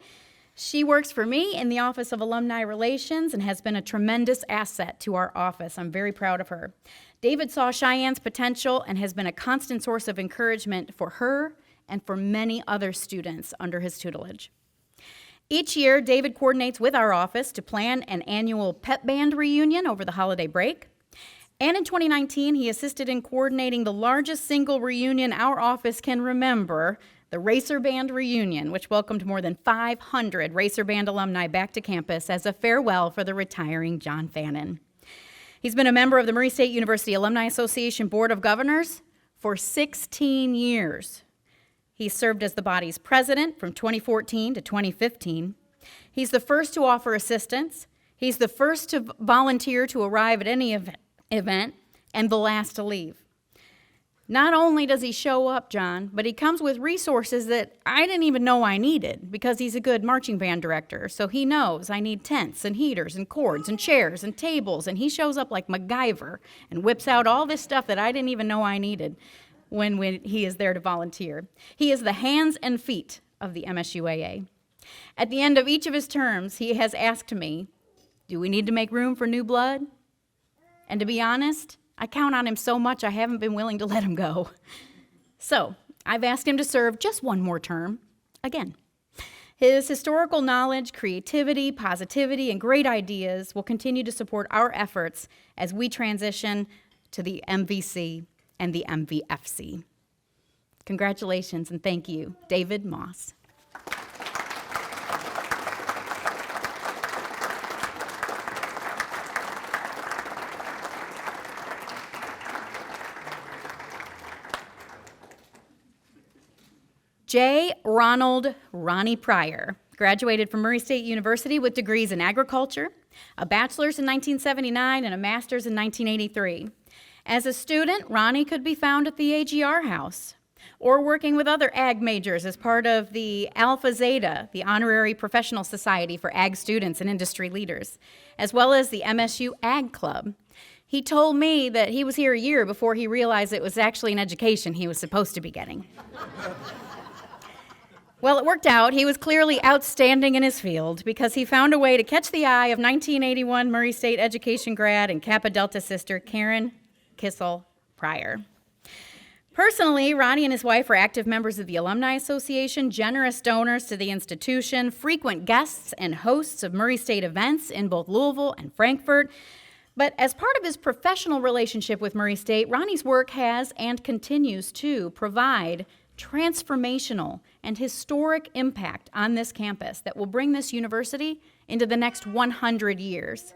She works for me in the Office of Alumni Relations and has been a tremendous asset to our office. I'm very proud of her. David saw Cheyenne's potential and has been a constant source of encouragement for her and for many other students under his tutelage. Each year, David coordinates with our office to plan an annual pep band reunion over the holiday break. And in 2019, he assisted in coordinating the largest single reunion our office can remember, the Racer Band reunion, which welcomed more than 500 Racer Band alumni back to campus as a farewell for the retiring John Fannin. He's been a member of the Murray State University Alumni Association Board of Governors for 16 years. He served as the body's president from 2014 to 2015. He's the first to offer assistance. He's the first to volunteer to arrive at any event, and the last to leave. Not only does he show up, John, but he comes with resources that I didn't even know I needed because he's a good marching band director. So he knows I need tents and heaters and cords and chairs and tables, and he shows up like MacGyver and whips out all this stuff that I didn't even know I needed when he is there to volunteer. He is the hands and feet of the MSUAA. At the end of each of his terms, he has asked me, do we need to make room for new blood? And to be honest, I count on him so much I haven't been willing to let him go. So I've asked him to serve just one more term, again. His historical knowledge, creativity, positivity, and great ideas will continue to support our efforts as we transition to the MVC and the MVFC. Congratulations and thank you, David Moss. J. Ronald Ronny Pryor graduated from Murray State University with degrees in agriculture, a bachelor's in 1979, and a master's in 1983. As a student, Ronny could be found at the AGR House or working with other ag majors as part of the Alpha Zeta, the Honorary Professional Society for Ag Students and Industry Leaders, as well as the MSU Ag Club. He told me that he was here a year before he realized it was actually an education he was supposed to be getting. Well, it worked out. He was clearly outstanding in his field because he found a way to catch the eye of 1981 Murray State education grad and Kappa Delta sister Karen Kissel Pryor. Personally, Ronny and his wife are active members of the Alumni Association, generous donors to the institution, frequent guests and hosts of Murray State events in both Louisville and Frankfort. But as part of his professional relationship with Murray State, Ronny's work has and continues to provide transformational and historic impact on this campus that will bring this university into the next 100 years.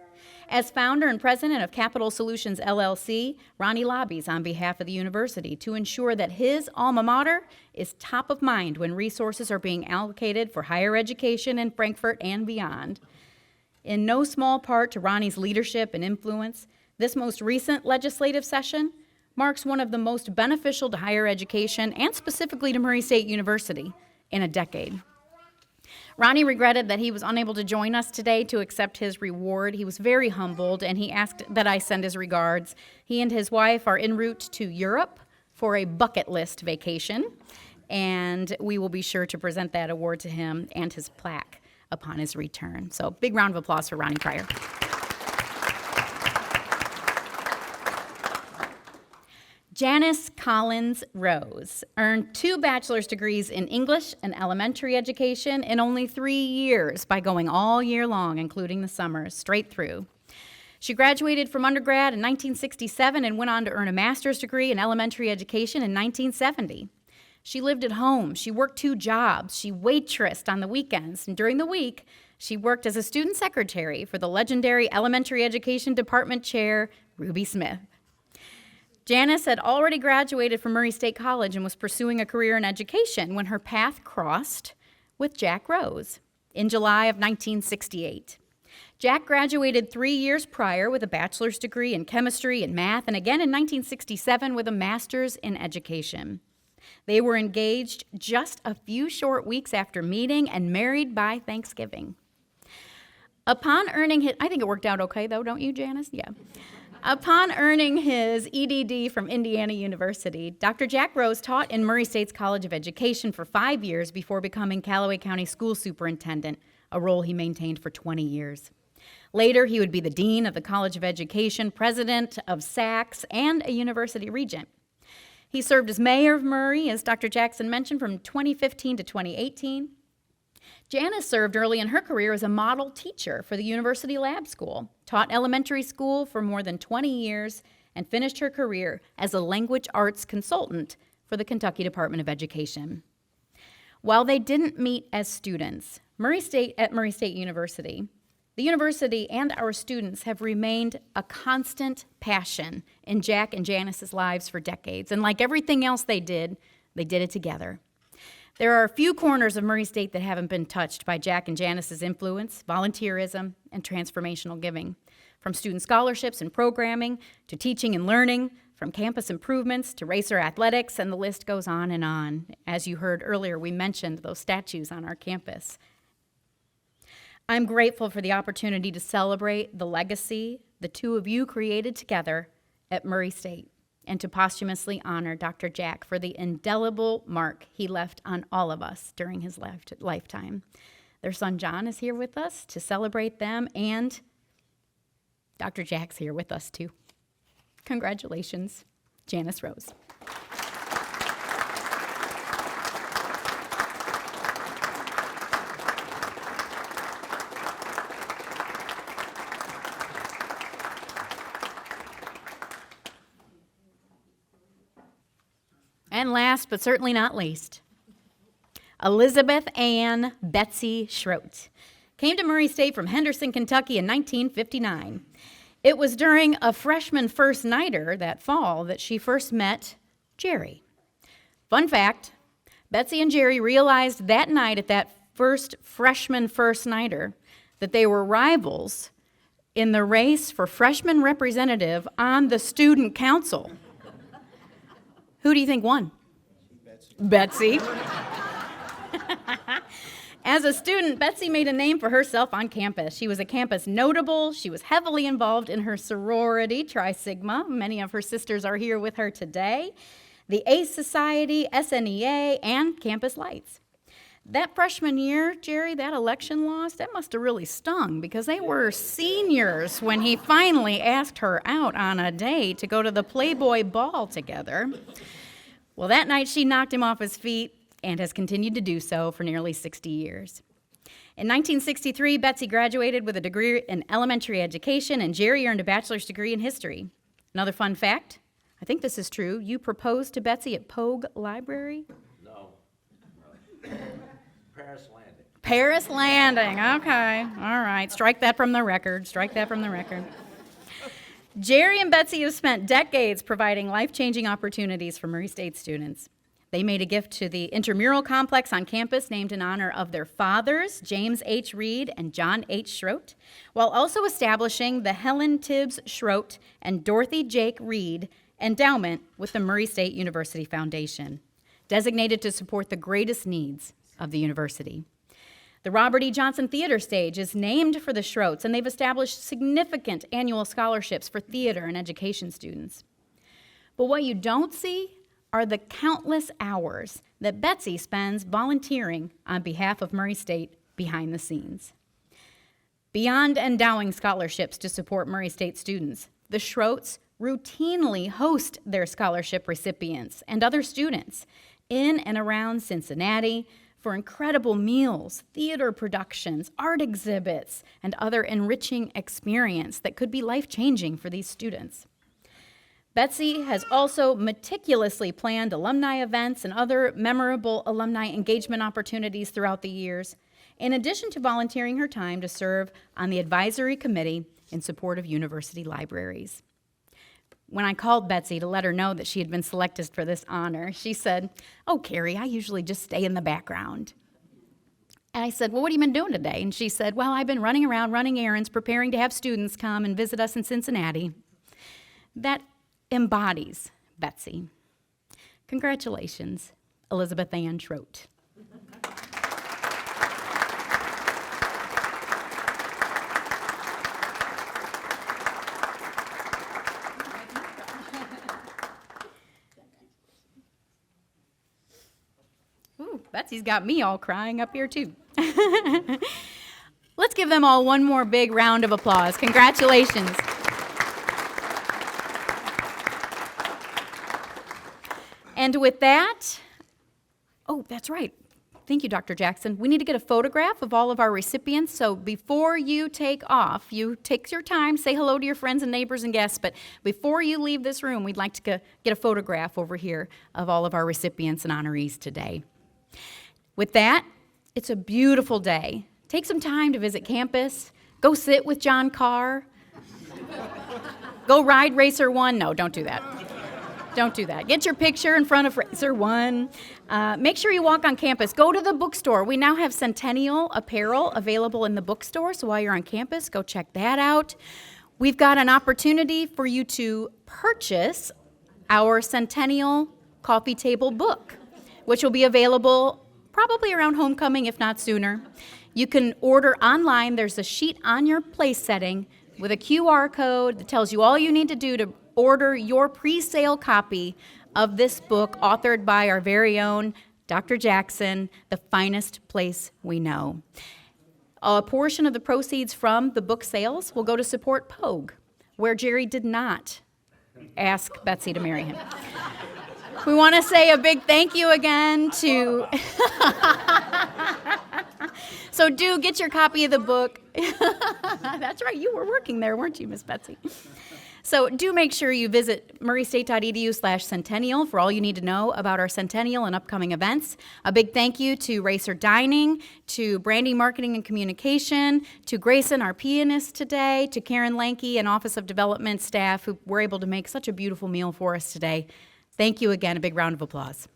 As founder and president of Capital Solutions LLC, Ronny lobbies on behalf of the university to ensure that his alma mater is top of mind when resources are being allocated for higher education in Frankfort and beyond. In no small part to Ronny's leadership and influence, this most recent legislative session marks one of the most beneficial to higher education and specifically to Murray State University in a decade. Ronny regretted that he was unable to join us today to accept his reward. He was very humbled, and he asked that I send his regards. He and his wife are en route to Europe for a bucket list vacation, and we will be sure to present that award to him and his plaque upon his return. So big round of applause for Ronny Pryor. Janice Collins Rose earned 2 bachelor's degrees in English and elementary education in only 3 years by going all year long, including the summers, straight through. She graduated from undergrad in 1967 and went on to earn a master's degree in elementary education in 1970. She lived at home. She worked 2 jobs. She waitressed on the weekends, and during the week, she worked as a student secretary for the legendary elementary education department chair, Ruby Smith. Janice had already graduated from Murray State College and was pursuing a career in education when her path crossed with Jack Rose in July of 1968. Jack graduated 3 years prior with a bachelor's degree in chemistry and math, and again in 1967 with a master's in education. They were engaged just a few short weeks after meeting and married by Thanksgiving. Upon earning his, I think it worked out okay though, don't you, Janice? Yeah. Upon earning his EDD from Indiana University, Dr. Jack Rose taught in Murray State's College of Education for 5 years before becoming Callaway County School Superintendent, a role he maintained for 20 years. Later, he would be the Dean of the College of Education, President of SACS, and a University Regent. He served as mayor of Murray, as Dr. Jackson mentioned, from 2015 to 2018. Janice served early in her career as a model teacher for the University Lab School, taught elementary school for more than 20 years, and finished her career as a language arts consultant for the Kentucky Department of Education. While they didn't meet as students, Murray State University, the university and our students have remained a constant passion in Jack and Janice's lives for decades, and like everything else they did it together. There are a few corners of Murray State that haven't been touched by Jack and Janice's influence, volunteerism, and transformational giving. From student scholarships and programming, to teaching and learning, from campus improvements to racer athletics, and the list goes on and on. As you heard earlier, we mentioned those statues on our campus. I'm grateful for the opportunity to celebrate the legacy the two of you created together at Murray State, and to posthumously honor Dr. Jack for the indelible mark he left on all of us during his lifetime. Their son John is here with us to celebrate them, and Dr. Jack's here with us too. Congratulations, Janice Rose. And last, but certainly not least, Elizabeth Ann Betsy Schroedt came to Murray State from Henderson, Kentucky in 1959. It was during a freshman first nighter that fall that she first met Jerry. Fun fact, Betsy and Jerry realized that night at that first freshman first nighter that they were rivals in the race for freshman representative on the student council. Who do you think won? Betsy. As a student, Betsy made a name for herself on campus. She was a campus notable. She was heavily involved in her sorority, Tri Sigma. Many of her sisters are here with her today. The Ace Society, SNEA, and Campus Lights. That freshman year, Jerry, that election loss, that must have really stung because they were seniors when he finally asked her out on a date to go to the Playboy ball together. Well, that night she knocked him off his feet and has continued to do so for nearly 60 years. In 1963, Betsy graduated with a degree in elementary education, and Jerry earned a bachelor's degree in history. Another fun fact, I think this is true, you proposed to Betsy at Pogue Library? No. Paris Landing. Paris Landing, okay, all right. Strike that from the record, strike that from the record. Jerry and Betsy have spent decades providing life-changing opportunities for Murray State students. They made a gift to the intramural complex on campus named in honor of their fathers, James H. Reed and John H. Schroedt, while also establishing the Helen Tibbs Schroedt and Dorothy Jake Reed Endowment with the Murray State University Foundation, designated to support the greatest needs of the university. The Robert E. Johnson Theater Stage is named for the Schroedts, and they've established significant annual scholarships for theater and education students. But what you don't see are the countless hours that Betsy spends volunteering on behalf of Murray State behind the scenes. Beyond endowing scholarships to support Murray State students, the Schroedts routinely host their scholarship recipients and other students in and around Cincinnati for incredible meals, theater productions, art exhibits, and other enriching experience that could be life-changing for these students. Betsy has also meticulously planned alumni events and other memorable alumni engagement opportunities throughout the years, in addition to volunteering her time to serve on the advisory committee in support of university libraries. When I called Betsy to let her know that she had been selected for this honor, she said, "Oh, Carrie, I usually just stay in the background." And I said, "Well, what have you been doing today?" And she said, "Well, I've been running around, running errands, preparing to have students come and visit us in Cincinnati." That embodies Betsy. Congratulations, Elizabeth Ann Schroedt. Ooh, Betsy's got me all crying up here too. Let's give them all one more big round of applause. Congratulations. And with that, oh, that's right. Thank you, Dr. Jackson. We need to get a photograph of all of our recipients. So before you take off, you take your time, say hello to your friends and neighbors and guests. But before you leave this room, we'd like to get a photograph over here of all of our recipients and honorees today. With that, it's a beautiful day. Take some time to visit campus. Go sit with John Carr. Go ride Racer 1. No, don't do that. Don't do that. Get your picture in front of Racer 1. Make sure you walk on campus. Go to the bookstore. We now have Centennial apparel available in the bookstore, so while you're on campus, go check that out. We've got an opportunity for you to purchase our Centennial coffee table book, which will be available probably around homecoming, if not sooner. You can order online. There's a sheet on your place setting with a QR code that tells you all you need to do to order your pre-sale copy of this book authored by our very own Dr. Jackson, The Finest Place We Know. A portion of the proceeds from the book sales will go to support Pogue, where Jerry did not ask Betsy to marry him. We want to say a big thank you again to... So do get your copy of the book. That's right, you were working there, weren't you, Miss Betsy? So do make sure you visit murraystate.edu/centennial for all you need to know about our Centennial and upcoming events. A big thank you to Racer Dining, to Branding, Marketing, and Communication, to Grayson, our pianist today, to Karen Lanke and Office of Development staff who were able to make such a beautiful meal for us today. Thank you again. A big round of applause.